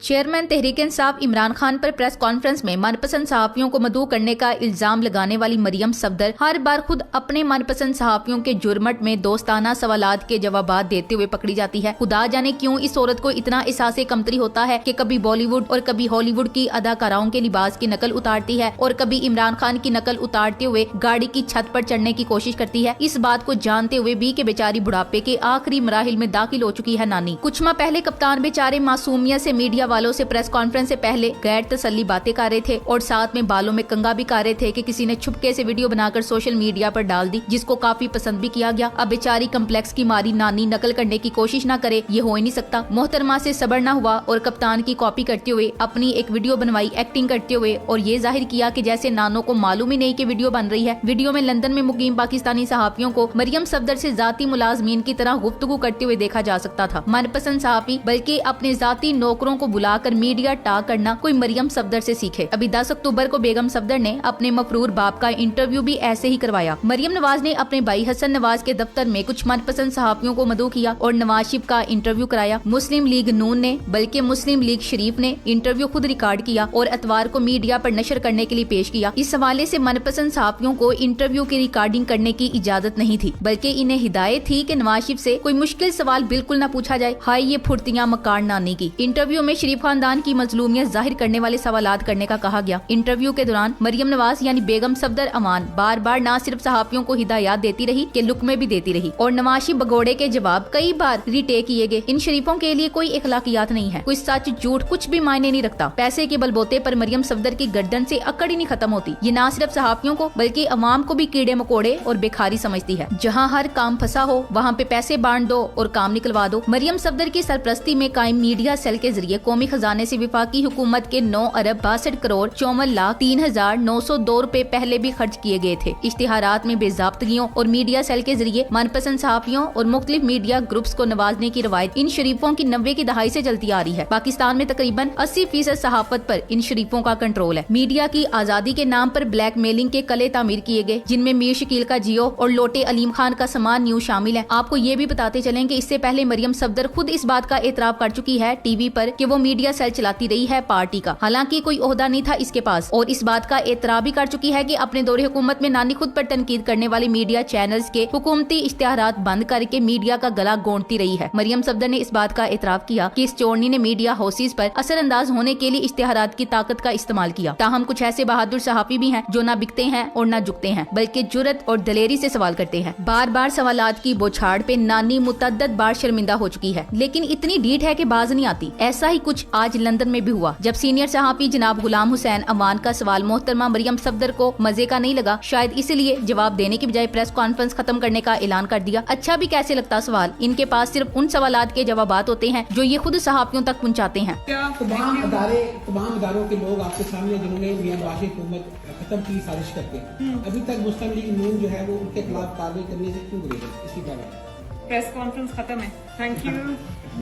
Chairman Tehreek Insaf Imran Khan पर press conference में मनपसंद सहाफियों को मदऊ करने का इल्जाम लगाने वाली मरियम सफदर हर बार खुद अपने मनपसंद सहाफियों के जुर्मट में दोस्ताना सवालात के जवाबात देते हुए पकड़ी जाती है। खुदा जाने क्यों इस औरत को इतना एहसास कमतरी होता है कि कभी बॉलीवुड और कभी हॉलीवुड की अदाकाराओं के लिबास की नकल उतारती है और कभी इमरान खान की नकल उतारते हुए गाड़ी की छत पर चढ़ने की कोशिश करती है। इस बात को जानते हुए भी कि बेचारी बुढ़ापे के आखिरी मराहिल में दाखिल हो चुकी है नानी। कुछ माह पहले कप्तान बेचारे मासूमियत से मीडिया वालों से प्रेस कॉन्फ्रेंस से पहले गैर तसल्ली बातें कर रहे थे और साथ में बालों में कंघा भी कर रहे थे कि किसी ने छुपके से वीडियो बनाकर सोशल मीडिया पर डाल दी, जिसको काफी पसंद भी किया गया। अब बेचारी कम्प्लेक्स की मारी नानी नकल करने की कोशिश न करे, ये हो ही नहीं सकता। मोहतरमा से सब्र न हुआ और कप्तान की कॉपी करते हुए अपनी एक वीडियो बनवाई एक्टिंग करते हुए और ये जाहिर किया कि जैसे नानों को मालूम ही नहीं कि वीडियो बन रही है। वीडियो में लंदन में मुकीम पाकिस्तानी सहाफियों को मरियम सफदर से जाती मुलाजमीन की तरह गुफ्तगू करते हुए देखा जा सकता था। मनपसंद सहाफी बल्कि अपने जाती नौकरों को बुलाकर मीडिया टाक करना कोई मरियम सफदर से सीखे। अभी 10 अक्टूबर को बेगम सफदर ने अपने मफरूर बाप का इंटरव्यू भी ऐसे ही करवाया। मरियम नवाज ने अपने भाई हसन नवाज के दफ्तर में कुछ मनपसंद सहाफियों को मदऊ किया और नवाज शरीफ का इंटरव्यू कराया। मुस्लिम लीग नून ने बल्कि मुस्लिम लीग शरीफ ने इंटरव्यू खुद रिकॉर्ड किया और अतवार को मीडिया पर नशर करने के लिए पेश किया। इस हवाले से मनपसंद सहाफियों को इंटरव्यू की रिकॉर्डिंग करने की इजाजत नहीं थी, बल्कि इन्हें हिदायत थी कि नवाज शरीफ से कोई मुश्किल सवाल बिल्कुल न पूछा जाए। हाय ये फुर्तियां मकार नानी की। इंटरव्यू में शरीफ खानदान की मजलूमियत जाहिर करने वाले सवालात करने का कहा गया। इंटरव्यू के दौरान मरियम नवाज यानी बेगम सफदर अमान बार बार न सिर्फ सहाफियों को हिदायत देती रही कि लुकमे भी देती रही और नवाज शरीफ भगोड़े के जवाब कई बार रीटेक किए गए। इन शरीफों के लिए कोई इखलाकियात नहीं है, कोई सच झूठ कुछ भी मायने नहीं रखता। पैसे के बलबोते पर मरियम सफदर की गर्दन से अकड़ ही नहीं खत्म होती। ये न सिर्फ सहाफियों को बल्कि अवाम को भी कीड़े मकोड़े और बेखारी समझती है। जहाँ हर काम फंसा हो वहाँ पे पैसे बांट दो और काम निकलवा दो। मरियम सफदर की सरपरस्ती में कायम मीडिया सेल के जरिए कौमी खजाने से विफाकी हुकूमत के 9 अरब 62 करोड़ 54,03,902 रुपए पहले भी खर्च किए गए थे। इश्तिहारात में बेजाब्तगियों और मीडिया सेल के जरिए मनपसंद सहाफियों और मुख्तलिफ मीडिया ग्रुप्स को नवाजने की रवायत इन शरीफों की 90 की दहाई से चलती आ रही है। पाकिस्तान में तकरीबन 80% सहाफत पर इन शरीफों का कंट्रोल है। मीडिया की आजादी के नाम पर ब्लैक मेलिंग के कले तामीर किए गए, जिनमें मीर शकील का जियो और लोटे अलीम खान का समान न्यूज शामिल है। आपको ये भी बताते चलें कि इससे पहले मरियम सफदर खुद इस बात का एतराफ कर चुकी है टीवी पर कि वो मीडिया सेल चलाती रही है पार्टी का, हालांकि कोई ओहदा नहीं था इसके पास, और इस बात का एतराफ भी कर चुकी है कि अपने दौरे हुकूमत में नानी खुद पर तनकीद करने वाले मीडिया चैनल्स के हुकूमती इश्तिहारात बंद करके मीडिया का गला गोंदती रही है। मरियम सफदर ने इस बात का एतराफ किया कि इस चोरनी ने मीडिया हाउसेज पर असरअंदाज होने के लिए इश्तिहारात की ताकत का इस्तेमाल किया। ताहम कुछ ऐसे बहादुर सहाफी भी हैं जो न बिकते हैं और न झुकते हैं, बल्कि जुर्रत और दलेरी से सवाल करते हैं। बार बार सवालात की बौछार पे नानी मुतअद्दद बार शर्मिंदा हो चुकी है, लेकिन इतनी डीठ है कि बाज नहीं आती। ऐसा ही कुछ आज लंदन में भी हुआ, जब सीनियर सहाफी जनाब गुलाम हुसैन अमान का सवाल मोहतरमा मरियम सफदर को मजे का नहीं लगा। शायद इसलिए जवाब देने की बजाय प्रेस कॉन्फ्रेंस खत्म करने का ऐलान कर दिया। अच्छा भी कैसे लगता सवाल, इनके पास सिर्फ उन सवालात के जवाबात होते हैं जो ये खुद सहाफियों तक पहुंचाते हैं। तमाम इदारों के लोग आपके सामने जिन्होंने मियां नवाज शरीफ हुकूमत खत्म की साजिश करते हैं, अभी तक मुस्लिम लीग नून जो है वो उनके खिलाफ कार्रवाई करने से क्यों गुरेज है? इसी बारे में प्रेस कॉन्फ्रेंस खत्म है। Thank you.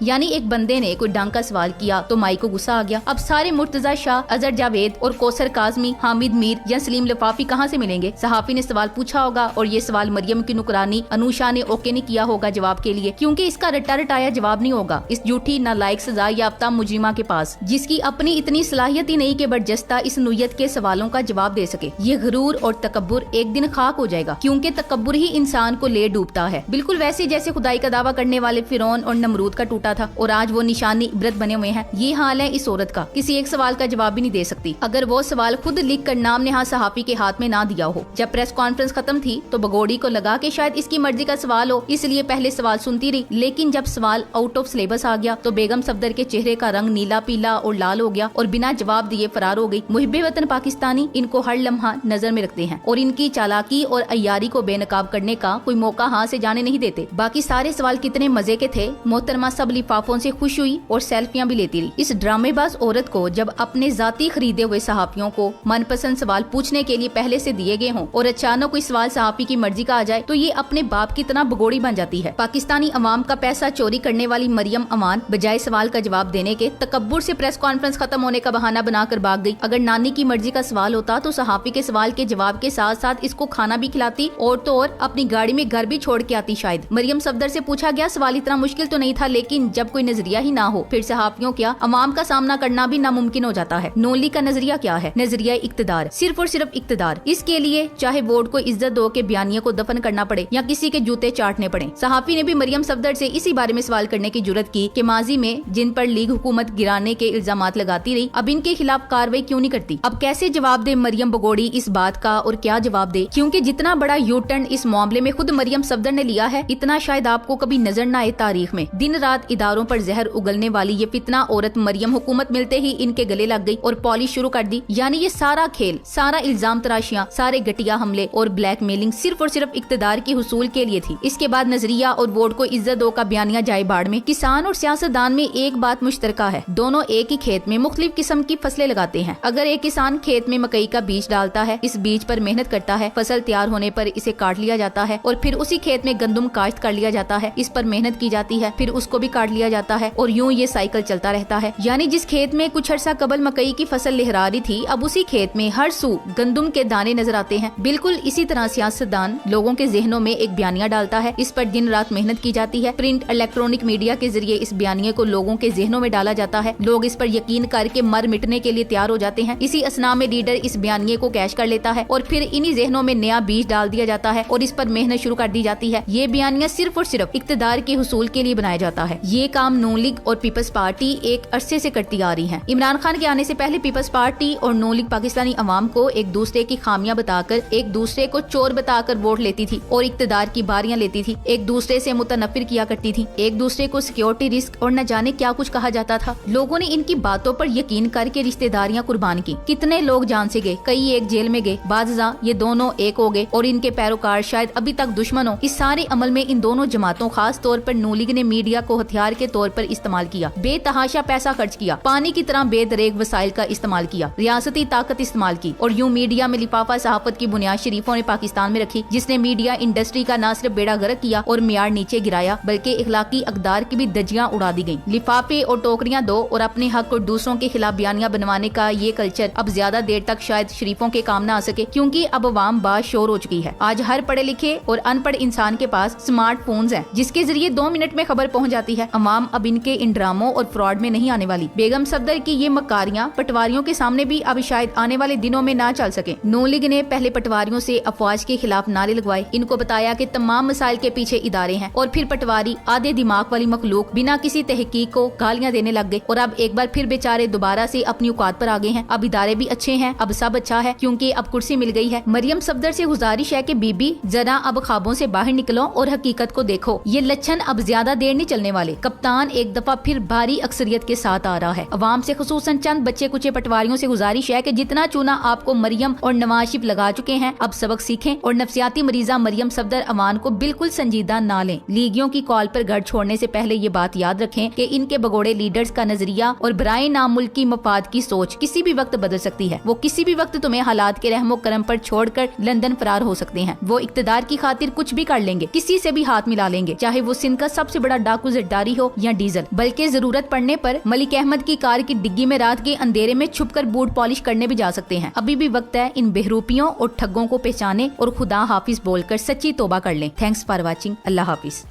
यानी एक बंदे ने कोई ढंग का सवाल किया तो माई को गुस्सा आ गया। अब सारे मुर्तजा शाह, अजहर जावेद और कौसर काजमी, हामिद मीर या सलीम लिफाफी कहाँ से मिलेंगे? सहाफी ने सवाल पूछा होगा और ये सवाल मरियम की नुकरानी अनूशा ने ओके नहीं किया होगा जवाब के लिए, क्योंकि इसका रट्टा रटाया जवाब नहीं होगा इस झूठी नालायक सजा याफ्ता मुजरिमा के पास, जिसकी अपनी इतनी सलाहियत ही नहीं कि बर्जस्ता इस नूयत के सवालों का जवाब दे सके। ये गुरूर और तकब्बुर एक दिन खाक हो जाएगा, क्योंकि तकब्बुर ही इंसान को ले डूबता है। बिल्कुल वैसे जैसे खुदाई का दावा करने वाले फिरौन और नमरूद का टूटा था और आज वो निशानी इबरत बने हुए हैं। ये हाल है इस औरत का, किसी एक सवाल का जवाब भी नहीं दे सकती। अगर वो सवाल खुद लिख कर नाम नेहा सहाफी के हाथ में ना दिया हो। जब प्रेस कॉन्फ्रेंस खत्म थी तो बगोड़ी को लगा कि शायद इसकी मर्जी का सवाल हो, इसलिए पहले सवाल सुनती रही, लेकिन जब सवाल आउट ऑफ सिलेबस आ गया तो बेगम सफदर के चेहरे का रंग नीला पीला और लाल हो गया और बिना जवाब दिए फरार हो गई। मुहिब्बे वतन पाकिस्तानी इनको हर लम्हा नजर में रखते हैं और इनकी चालाकी और अय्यारी को बेनकाब करने का कोई मौका हाथ से जाने नहीं देते। बाकी सारे सवाल कितने मजे के थे। मोहतरमा सब लिफाफों से खुश हुई और सेल्फियां भी लेती रही। इस ड्रामेबाज औरत को जब अपने जाती खरीदे हुए सहाफियों को मनपसंद सवाल पूछने के लिए पहले से दिए गए हों और अचानक कोई सवाल सहाफी की मर्जी का आ जाए तो ये अपने बाप की तरह भगोड़ी बन जाती है। पाकिस्तानी अवाम का पैसा चोरी करने वाली मरियम अमान बजाय सवाल का जवाब देने के तकब्बुर से प्रेस कॉन्फ्रेंस खत्म होने का बहाना बनाकर भाग गई। अगर नानी की मर्जी का सवाल होता तो सहाफी के सवाल के जवाब के साथ साथ इसको खाना भी खिलाती और तो और अपनी गाड़ी में घर भी छोड़ के आती। शायद मरियम सफदर से पूछा गया सवाल इतना मुश्किल तो नहीं था, लेकिन लेकिन जब कोई नजरिया ही ना हो फिर सहाफियों क्या अवाम का सामना करना भी नामुमकिन हो जाता है। नून लीग का नजरिया क्या है? नजरिया इक्तदार, सिर्फ और सिर्फ इक्तदार। इसके लिए चाहे वोट को इज्जत दो के बयानिया को दफन करना पड़े या किसी के जूते चाटने पड़े। सहाफी ने भी मरियम सफदर से इसी बारे में सवाल करने की जुर्रत की कि माजी में जिन पर लीग हुकूमत गिराने के इल्जामात लगाती रही, अब इनके खिलाफ कार्रवाई क्यों नहीं करती? अब कैसे जवाब दे मरियम बगोड़ी इस बात का, और क्या जवाब दे? क्योंकि जितना बड़ा यू टर्न इस मामले में खुद मरियम सफदर ने लिया है, इतना शायद आपको कभी नजर न आए तारीख में। दिन रात इदारों पर जहर उगलने वाली ये फितना औरत मरियम हुकूमत मिलते ही इनके गले लग गई और पॉलिश शुरू कर दी। यानी ये सारा खेल, सारा इल्जाम तराशियां, सारे घटिया हमले और ब्लैक मेलिंग सिर्फ और सिर्फ इक्तदार की हुसूल के लिए थी। इसके बाद नजरिया और वोट को इज्जत दो का बयानिया जाए बाढ़ में। किसान और सियासतदान में एक बात मुश्तरका है, दोनों एक ही खेत में मुख्तलिफ किस्म की फसलें लगाते हैं। अगर एक किसान खेत में मकई का बीज डालता है, इस बीज पर मेहनत करता है, फसल तैयार होने पर इसे काट लिया जाता है और फिर उसी खेत में गंदम काश्त कर लिया जाता है, इस पर मेहनत की जाती है, फिर उसको भी काट लिया जाता है और यूं ये साइकिल चलता रहता है। यानी जिस खेत में कुछ अर्सा कबल मकई की फसल लहरा रही थी, अब उसी खेत में हर सू गंदम के दाने नजर आते हैं। बिल्कुल इसी तरह सियासतदान लोगों के जहनों में एक बयानिया डालता है, इस पर दिन रात मेहनत की जाती है, प्रिंट इलेक्ट्रॉनिक मीडिया के जरिए इस बयानिए को लोगों के जहनों में डाला जाता है, लोग इस पर यकीन करके मर मिटने के लिए तैयार हो जाते हैं। इसी असना में लीडर इस बयानिए को कैश कर लेता है और फिर इन्हीं जहनों में नया बीज डाल दिया जाता है और इस पर मेहनत शुरू कर दी जाती है। ये बयानिया सिर्फ और सिर्फ इक्तदार के हुसूल के लिए बनाया जाता है। ये काम नून लीग और पीपल्स पार्टी एक अरसे से करती आ रही है। इमरान खान के आने से पहले पीपल्स पार्टी और नून लीग पाकिस्तानी अवाम को एक दूसरे की खामियां बताकर, एक दूसरे को चोर बताकर वोट लेती थी और इक्तदार की बारियां लेती थी, एक दूसरे से मुतनफिर किया करती थी, एक दूसरे को सिक्योरिटी रिस्क और न जाने क्या कुछ कहा जाता था। लोगों ने इनकी बातों पर यकीन करके रिश्तेदारियां कुर्बान की। कितने लोग जान से गए, कई एक जेल में गए, बाज़ ये दोनों एक हो गए और इनके पैरोकार शायद अभी तक दुश्मन हो। इस सारे अमल में इन दोनों जमातों, खास तौर पर नून लीग ने मीडिया को हथियार के तौर पर इस्तेमाल किया, बेतहाशा पैसा खर्च किया, पानी की तरह बेदरेग वसाइल का इस्तेमाल किया, रियासती ताकत इस्तेमाल की और यूं मीडिया में लिफाफा सहाफत की बुनियाद शरीफों ने पाकिस्तान में रखी, जिसने मीडिया इंडस्ट्री का न सिर्फ बेड़ा गर्क किया और मियार नीचे गिराया, बल्कि इखलाकी अकदार की भी धज्जियां उड़ा दी गयी। लिफाफे और टोकरियां दो और अपने हक और दूसरों के खिलाफ बयानियां बनवाने का ये कल्चर अब ज्यादा देर तक शायद शरीफों के काम न आ सके, क्योंकि अब अवाम बाशोर हो चुकी है। आज हर पढ़े लिखे और अनपढ़ इंसान के पास स्मार्टफोन्स हैं, जिसके जरिए 2 मिनट में खबर पहुंच जाती है। अवाम अब इनके इन ड्रामों और फ्रॉड में नहीं आने वाली। बेगम सफदर की ये मकारियां पटवारियों के सामने भी अब शायद आने वाले दिनों में ना चल सके। नून लीग ने पहले पटवारियों से अफवाज के खिलाफ नारे लगवाए, इनको बताया कि तमाम मसाइल के पीछे इदारे हैं और फिर पटवारी आधे दिमाग वाली मखलूक बिना किसी तहकीक को गालियां देने लग गए और अब एक बार फिर बेचारे दोबारा से अपनी औकात पर आ गए हैं। अब इदारे भी अच्छे हैं, अब सब अच्छा है, क्योंकि अब कुर्सी मिल गई है। मरियम सफदर से गुजारिश है कि बीबी जरा अब ख्वाबों से बाहर निकलो और हकीकत को देखो। ये लक्षण अब ज्यादा देर नहीं चलने वाले। कप्तान एक दफा फिर भारी अक्सरियत के साथ आ रहा है। अवाम से खुसूसन चंद बच्चे कुचे पटवारियों से गुजारिश है कि जितना चूना आपको मरियम और नवाज शरीफ लगा चुके हैं, अब सबक सीखें और नफ्सियाती मरीजा मरियम सफदर अवान को बिल्कुल संजीदा ना लें। लीगियों की कॉल पर घर छोड़ने से पहले ये बात याद रखें कि इनके भगोड़े लीडर्स का नजरिया और बराए नाम मुल्क की मफाद की सोच किसी भी वक्त बदल सकती है। वो किसी भी वक्त तुम्हें हालात के रहमो करम पर छोड़कर लंदन फरार हो सकते हैं। वो इक्तदार की खातिर कुछ भी कर लेंगे, किसी से भी हाथ मिला लेंगे, चाहे वो सिंध का सबसे बड़ा डाकू जरदारी हो या डीजल। बल्कि जरूरत पड़ने पर मलिक अहमद की कार की डिग्गी में रात के अंधेरे में छुपकर बूट पॉलिश करने भी जा सकते हैं। अभी भी वक्त है इन बहरूपियों और ठगों को पहचाने और खुदा हाफिज बोलकर सच्ची तौबा कर लें। Thanks for watching. Allah Hafiz.